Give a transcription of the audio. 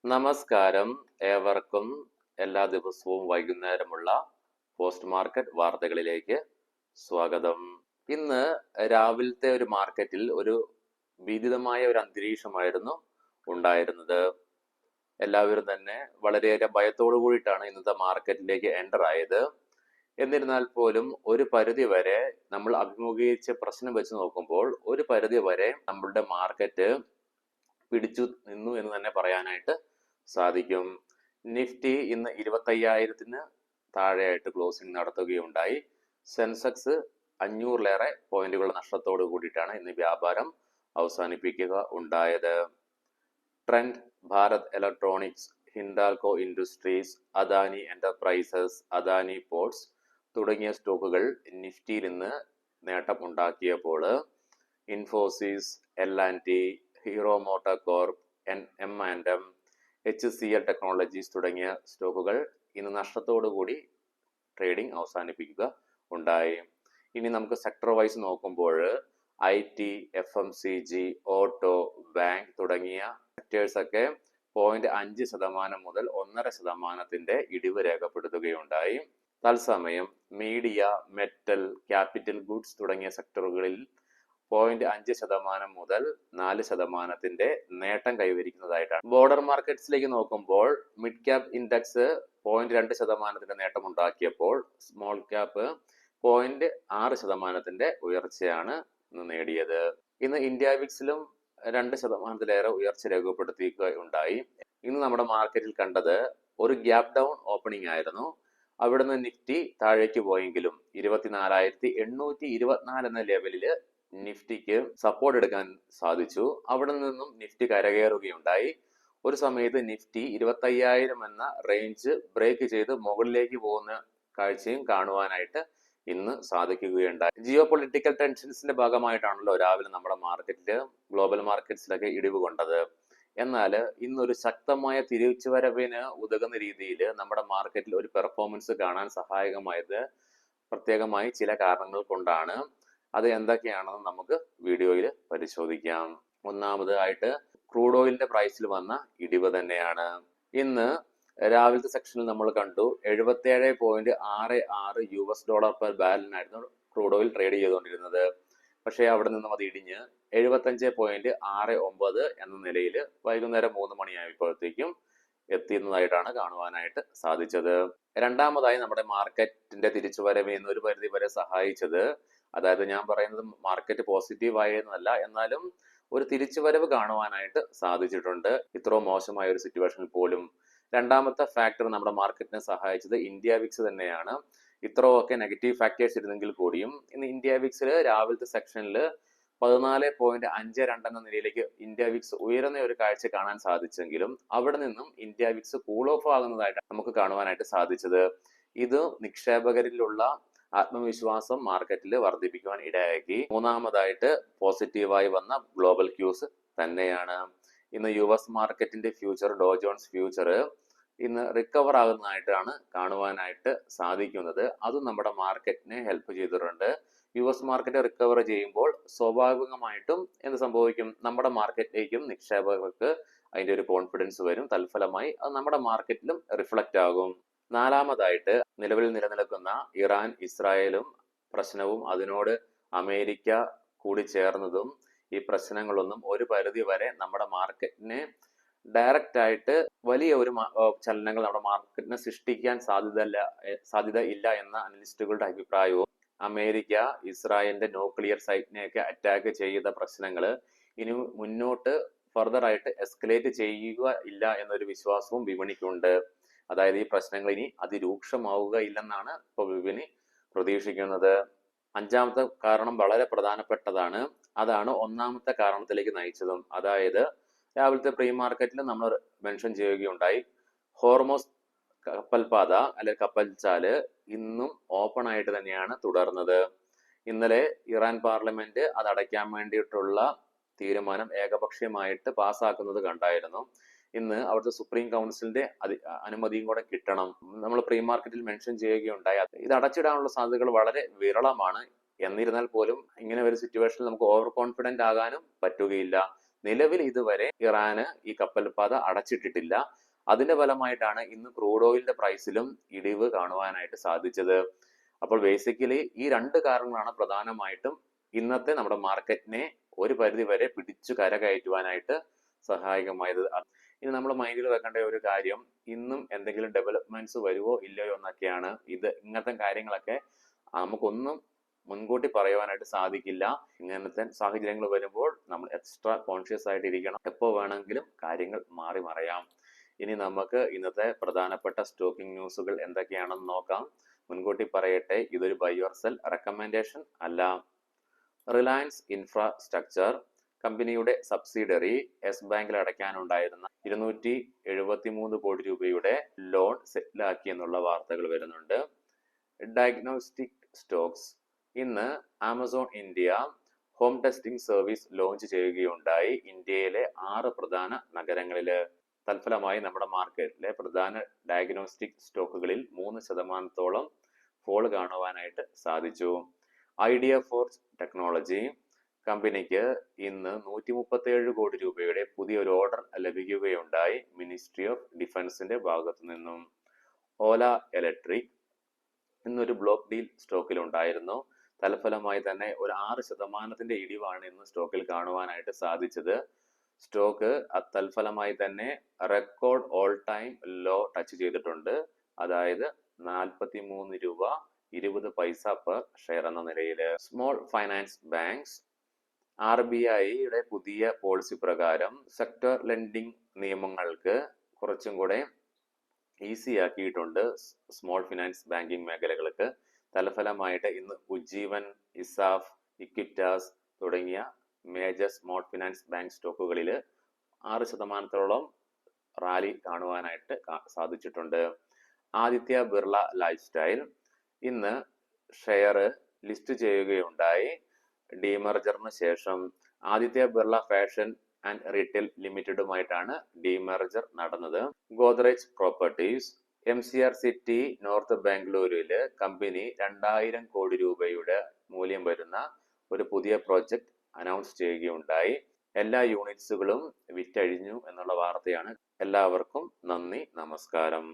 നമസ്കാരം. ഏവർക്കും എല്ലാ ദിവസവും വൈകുന്നേരമുള്ള പോസ്റ്റ് മാർക്കറ്റ് വാർത്തകളിലേക്ക് സ്വാഗതം. ഇന്ന് രാവിലത്തെ ഒരു മാർക്കറ്റിൽ ഒരു ഭീതിതമായ ഒരു അന്തരീക്ഷമായിരുന്നു ഉണ്ടായിരുന്നത്. എല്ലാവരും തന്നെ വളരെയേറെ ഭയത്തോടു കൂടിയിട്ടാണ് ഇന്നത്തെ മാർക്കറ്റിലേക്ക് എൻ്റർ ആയത്. എന്നിരുന്നാൽ പോലും ഒരു പരിധി വരെ നമ്മൾ അഭിമുഖീകരിച്ച പ്രശ്നം വെച്ച് നോക്കുമ്പോൾ ഒരു പരിധി വരെ നമ്മളുടെ മാർക്കറ്റ് പിടിച്ചു നിന്നു എന്ന് തന്നെ പറയാനായിട്ട് സാധിക്കും. നിഫ്റ്റി ഇന്ന് 25,000-ന് താഴെയായിട്ട് ക്ലോസിംഗ് നടത്തുകയുണ്ടായി. സെൻസെക്സ് 500-ലേറെ പോയിന്റുകൾ നഷ്ടത്തോടു കൂടിയിട്ടാണ് ഇന്ന് വ്യാപാരം അവസാനിപ്പിക്കുക ഉണ്ടായത്. Trend, Bharat electronics, Hindalco industries, Adani enterprises, Adani ports തുടങ്ങിയ സ്റ്റോക്കുകൾ നിഫ്റ്റിയിൽ ഇന്ന് നേട്ടം ഉണ്ടാക്കിയപ്പോൾ Infosys, L&T, Hero MotoCorp, M&M, HCL technologies തുടങ്ങിയ സ്റ്റോക്കുകൾ ഇന്ന് നഷ്ടത്തോടുകൂടി ട്രേഡിംഗ് അവസാനിപ്പിക്കുക ഉണ്ടായി. ഇനി നമുക്ക് സെക്ടർ വൈസ് നോക്കുമ്പോൾ IT, FMCG, ഓട്ടോ, ബാങ്ക് തുടങ്ങിയ സെക്ടേഴ്സ് ഒക്കെ 0.5% മുതൽ 1.5% ഇടിവ് രേഖപ്പെടുത്തുകയുണ്ടായി. തത്സമയം മീഡിയ, മെറ്റൽ, ക്യാപിറ്റൽ ഗുഡ്സ് തുടങ്ങിയ സെക്ടറുകളിൽ 0.5% മുതൽ 4% നേട്ടം കൈവരിക്കുന്നതായിട്ടാണ്. ബോർഡർ മാർക്കറ്റ്സിലേക്ക് നോക്കുമ്പോൾ മിഡ് ക്യാപ് ഇൻഡെക്സ് 0.2% നേട്ടം ഉണ്ടാക്കിയപ്പോൾ സ്മോൾ ക്യാപ്പ് 0.6% ഉയർച്ചയാണ് ഇന്ന് നേടിയത്. ഇന്ന് ഇന്ത്യ വിക്സിലും 2%-ലേറെ ഉയർച്ച രേഖപ്പെടുത്തുകയുണ്ടായി. ഇന്ന് നമ്മുടെ മാർക്കറ്റിൽ കണ്ടത് ഒരു ഗ്യാപ് ഡൗൺ ഓപ്പണിംഗ് ആയിരുന്നു. അവിടുന്ന് നിഫ്റ്റി താഴേക്ക് പോയെങ്കിലും 24,824 എന്ന ലെവലില് നിഫ്റ്റിക്ക് സപ്പോർട്ട് എടുക്കാൻ സാധിച്ചു. അവിടെ നിന്നും നിഫ്റ്റി കരകയറുകയുണ്ടായി. ഒരു സമയത്ത് നിഫ്റ്റി 25,000 എന്ന റേഞ്ച് ബ്രേക്ക് ചെയ്ത് മുകളിലേക്ക് പോകുന്ന കാഴ്ചയും കാണുവാനായിട്ട് ഇന്ന് സാധിക്കുകയുണ്ടായി. ജിയോ പൊളിറ്റിക്കൽ ടെൻഷൻസിന്റെ ഭാഗമായിട്ടാണല്ലോ രാവിലെ നമ്മുടെ മാർക്കറ്റില്, ഗ്ലോബൽ മാർക്കറ്റ്സിലൊക്കെ ഇടിവ് കൊണ്ടത്. എന്നാൽ ഇന്നൊരു ശക്തമായ തിരിച്ചുവരവിന് ഉതകുന്ന രീതിയിൽ നമ്മുടെ മാർക്കറ്റിൽ ഒരു പെർഫോമൻസ് കാണാൻ സഹായകമായത് പ്രത്യേകമായി ചില കാരണങ്ങൾ കൊണ്ടാണ്. അത് എന്തൊക്കെയാണെന്ന് നമുക്ക് വീഡിയോയിൽ പരിശോധിക്കാം. ഒന്നാമതായിട്ട് ക്രൂഡ് ഓയിലിന്റെ പ്രൈസിൽ വന്ന ഇടിവ് തന്നെയാണ്. ഇന്ന് രാവിലത്തെ സെക്ഷനിൽ നമ്മൾ കണ്ടു $77.66 പെർ ബാരലിനായിരുന്നു ക്രൂഡ് ഓയിൽ ട്രേഡ് ചെയ്തുകൊണ്ടിരുന്നത്. പക്ഷേ അവിടെ നിന്നും അത് ഇടിഞ്ഞ് 75.69 എന്ന നിലയിൽ വൈകുന്നേരം 3 മണിയായപ്പോഴത്തേക്കും എത്തിയതായിട്ടാണ് കാണുവാനായിട്ട് സാധിച്ചത്. രണ്ടാമതായി നമ്മുടെ മാർക്കറ്റിന്റെ തിരിച്ചുവരവ് ഇന്ന് ഒരു പരിധി വരെ സഹായിച്ചത്, അതായത് ഞാൻ പറയുന്നത് മാർക്കറ്റ് പോസിറ്റീവ് ആയെന്നല്ല, എന്നാലും ഒരു തിരിച്ചുവരവ് കാണുവാനായിട്ട് സാധിച്ചിട്ടുണ്ട് ഇത്രയും മോശമായ ഒരു സിറ്റുവേഷനിൽ പോലും. രണ്ടാമത്തെ ഫാക്ടർ നമ്മുടെ മാർക്കറ്റിനെ സഹായിച്ചത് ഇന്ത്യ വിക്സ് തന്നെയാണ്. ഇത്രയൊക്കെ നെഗറ്റീവ് ഫാക്ടേഴ്സ് ഇരുന്നെങ്കിൽ കൂടിയും ഇന്ന് ഇന്ത്യ വിക്സിൽ രാവിലത്തെ സെക്ഷനിൽ 14.52 എന്ന നിലയിലേക്ക് ഇന്ത്യ വിക്സ് ഉയരുന്ന ഒരു കാഴ്ച കാണാൻ സാധിച്ചെങ്കിലും അവിടെ നിന്നും ഇന്ത്യ വിക്സ് കൂൾ ഓഫ് ആകുന്നതായിട്ട് നമുക്ക് കാണുവാനായിട്ട് സാധിച്ചത്. ഇത് നിക്ഷേപകരിലുള്ള ആത്മവിശ്വാസം മാർക്കറ്റിൽ വർദ്ധിപ്പിക്കുവാൻ ഇടയാക്കി. മൂന്നാമതായിട്ട് പോസിറ്റീവായി വന്ന ഗ്ലോബൽ ക്യൂസ് തന്നെയാണ്. ഇന്ന് US മാർക്കറ്റിന്റെ ഫ്യൂച്ചർ, ഡോ ജോൺസ് ഫ്യൂച്ചർ ഇന്ന് റിക്കവർ ആകുന്നതായിട്ടാണ് കാണുവാനായിട്ട് സാധിക്കുന്നത്. അതും നമ്മുടെ മാർക്കറ്റിനെ ഹെൽപ്പ് ചെയ്തിട്ടുണ്ട്. US മാർക്കറ്റ് റിക്കവർ ചെയ്യുമ്പോൾ സ്വാഭാവികമായിട്ടും എന്ത് സംഭവിക്കും, നമ്മുടെ മാർക്കറ്റിലേക്കും നിക്ഷേപകർക്ക് അതിന്റെ ഒരു കോൺഫിഡൻസ് വരും. തൽഫലമായി അത് നമ്മുടെ മാർക്കറ്റിലും റിഫ്ലക്റ്റ് ആകും. നാലാമതായിട്ട് നിലവിൽ നിലനിൽക്കുന്ന ഇറാൻ ഇസ്രായേലും പ്രശ്നവും അതിനോട് അമേരിക്ക കൂടി ചേർന്നതും ഈ പ്രശ്നങ്ങളൊന്നും ഒരു പരിധി വരെ നമ്മുടെ മാർക്കറ്റിനെ ഡയറക്റ്റ് ആയിട്ട് വലിയ ഒരു ചലനങ്ങൾ നമ്മുടെ മാർക്കറ്റിനെ സൃഷ്ടിക്കാൻ സാധ്യത ഇല്ല എന്ന അനലിസ്റ്റുകളുടെ അഭിപ്രായവും, അമേരിക്ക ഇസ്രായേലിന്റെ ന്യൂക്ലിയർ സൈറ്റിനെയൊക്കെ അറ്റാക്ക് ചെയ്ത പ്രശ്നങ്ങൾ ഇനി മുന്നോട്ട് ഫർദർ ആയിട്ട് എസ്കലേറ്റ് ചെയ്യുക ഇല്ല എന്നൊരു വിശ്വാസവും വിപണിക്കുണ്ട്. അതായത് ഈ പ്രശ്നങ്ങൾ ഇനി അതിരൂക്ഷമാവുകയില്ലെന്നാണ് ഇപ്പോൾ വിപണി പ്രതീക്ഷിക്കുന്നത്. അഞ്ചാമത്തെ കാരണം വളരെ പ്രധാനപ്പെട്ടതാണ്. അതാണ് ഒന്നാമത്തെ കാരണത്തിലേക്ക് നയിച്ചതും. അതായത് രാവിലത്തെ പ്രീ മാർക്കറ്റിൽ നമ്മൾ മെൻഷൻ ചെയ്യുകയുണ്ടായി, ഹോർമോസ് കപ്പൽപാത അല്ലെങ്കിൽ കപ്പൽച്ചാല് ഇന്നും ഓപ്പൺ ആയിട്ട് തന്നെയാണ് തുടർന്നത്. ഇന്നലെ ഇറാൻ പാർലമെന്റ് അത് അടയ്ക്കാൻ വേണ്ടിയിട്ടുള്ള തീരുമാനം ഏകപക്ഷീയമായിട്ട് പാസ്സാക്കുന്നത് കണ്ടായിരുന്നു. ഇന്ന് അവിടുത്തെ സുപ്രീം കൗൺസിലിന്റെ അനുമതിയും കൂടെ കിട്ടണം. നമ്മൾ പ്രീ മാർക്കറ്റിൽ മെൻഷൻ ചെയ്യുകയുണ്ടായി, ഇത് അടച്ചിടാനുള്ള സാധ്യതകൾ വളരെ വിരളമാണ്. എന്നിരുന്നാൽ പോലും ഇങ്ങനെ ഒരു സിറ്റുവേഷനിൽ നമുക്ക് ഓവർ കോൺഫിഡന്റ് ആകാനും പറ്റുകയില്ല. നിലവിൽ ഇതുവരെ ഇറാന് ഈ കപ്പൽ പാത അടച്ചിട്ടിട്ടില്ല. അതിന്റെ ഫലമായിട്ടാണ് ഇന്ന് ക്രൂഡ് ഓയിലിന്റെ പ്രൈസിലും ഇടിവ് കാണുവാനായിട്ട് സാധിച്ചത്. അപ്പോൾ ബേസിക്കലി ഈ രണ്ട് കാരണങ്ങളാണ് പ്രധാനമായിട്ടും ഇന്നത്തെ നമ്മുടെ മാർക്കറ്റിനെ ഒരു പരിധി വരെ പിടിച്ചു കരകയറ്റുവാനായിട്ട് സഹായകമായത്. ഇനി നമ്മൾ മൈൻഡിൽ വെക്കേണ്ട ഒരു കാര്യം, ഇന്നും എന്തെങ്കിലും ഡെവലപ്മെന്റ്സ് വരുവോ ഇല്ലയോ എന്നൊക്കെയാണ്. ഇങ്ങനത്തെ കാര്യങ്ങളൊക്കെ നമുക്കൊന്നും മുൻകൂട്ടി പറയുവാനായിട്ട് സാധിക്കില്ല. ഇങ്ങനത്തെ സാഹചര്യങ്ങൾ വരുമ്പോൾ നമ്മൾ എക്സ്ട്രാ കോൺഷ്യസ് ആയിട്ട് ഇരിക്കണം. എപ്പോൾ വേണമെങ്കിലും കാര്യങ്ങൾ മാറി മറയാം. ഇനി നമുക്ക് ഇന്നത്തെ പ്രധാനപ്പെട്ട സ്റ്റോക്കിംഗ് ന്യൂസുകൾ എന്തൊക്കെയാണെന്ന് നോക്കാം. മുൻകൂട്ടി പറയട്ടെ, ഇതൊരു ബൈ ഓർ സെൽ റെക്കമെൻഡേഷൻ അല്ല. റിലയൻസ് ഇൻഫ്രാസ്ട്രക്ചർ കമ്പനിയുടെ സബ്സിഡറി യെസ് ബാങ്കിൽ അടയ്ക്കാനുണ്ടായിരുന്ന 273 കോടി രൂപയുടെ ലോൺ സെറ്റിലാക്കി എന്നുള്ള വാർത്തകൾ വരുന്നുണ്ട്. ഡയഗ്നോസ്റ്റിക് സ്റ്റോക്സ് ഇന്ന് Amazon India home testing service launch ചെയ്യുകയുണ്ടായി ഇന്ത്യയിലെ 6 പ്രധാന നഗരങ്ങളില്. തൽഫലമായി നമ്മുടെ മാർക്കറ്റിലെ പ്രധാന ഡയഗ്നോസ്റ്റിക് സ്റ്റോക്കുകളിൽ 3% ഫോൾ കാണുവാനായിട്ട് സാധിച്ചു. ഐഡിയ ഫോർജ് ടെക്നോളജി കമ്പനിക്ക് ഇന്ന് 137 കോടി രൂപയുടെ പുതിയൊരു ഓർഡർ ലഭിക്കുകയുണ്ടായി മിനിസ്ട്രി ഓഫ് ഡിഫൻസിന്റെ ഭാഗത്തു നിന്നും. ഓല ഇലക്ട്രിക് ഇന്നൊരു ബ്ലോക്ക് ഡീൽ സ്റ്റോക്കിൽ ഉണ്ടായിരുന്നു. തൽഫലമായി തന്നെ ഒരു 6% ഇടിവാണ് ഇന്ന് സ്റ്റോക്കിൽ കാണുവാനായിട്ട് സാധിച്ചത്. സ്റ്റോക്ക് തൽഫലമായി തന്നെ record all time low touch ചെയ്തിട്ടുണ്ട്. അതായത് 43 രൂപ 20 പൈസ പെർ ഷെയർ എന്ന നിലയിൽ. സ്മോൾ ഫൈനാൻസ് ബാങ്ക്സ് RBIയുടെ പുതിയ പോളിസി പ്രകാരം സെക്ടർ ലെൻഡിംഗ് നിയമങ്ങൾക്ക് കുറച്ചും കൂടെ ഈസി ആക്കിയിട്ടുണ്ട് സ്മോൾ ഫിനാൻസ് ബാങ്കിങ് മേഖലകൾക്ക്. തൽഫലമായിട്ട് ഇന്ന് ഉജ്ജീവൻ, ഇസാഫ്, ഇക്വിറ്റാസ് തുടങ്ങിയ മേജർ സ്മോൾ ഫിനാൻസ് ബാങ്ക് സ്റ്റോക്കുകളിൽ 6% റാലി കാണുവാനായിട്ട് സാധിച്ചിട്ടുണ്ട്. ആദിത്യ ബിർള ലൈഫ് സ്റ്റൈൽ ഇന്ന് ഷെയർ ലിസ്റ്റ് ചെയ്യുകയുണ്ടായി. ഡീമർജറിന് ശേഷം Aditya Birla fashion and retail ലിമിറ്റഡുമായിട്ടാണ് ഡീമർജർ നടന്നത്. Godrej properties MCR city north ബാംഗ്ലൂരില് കമ്പനി 2000 കോടി രൂപയുടെ മൂല്യം വരുന്ന ഒരു പുതിയ പ്രോജക്റ്റ് അനൗൺസ് ചെയ്യുകയുണ്ടായി. എല്ലാ യൂണിറ്റ്സുകളും വിറ്റഴിഞ്ഞു എന്നുള്ള വാർത്തയാണ്. എല്ലാവർക്കും നന്ദി, നമസ്കാരം.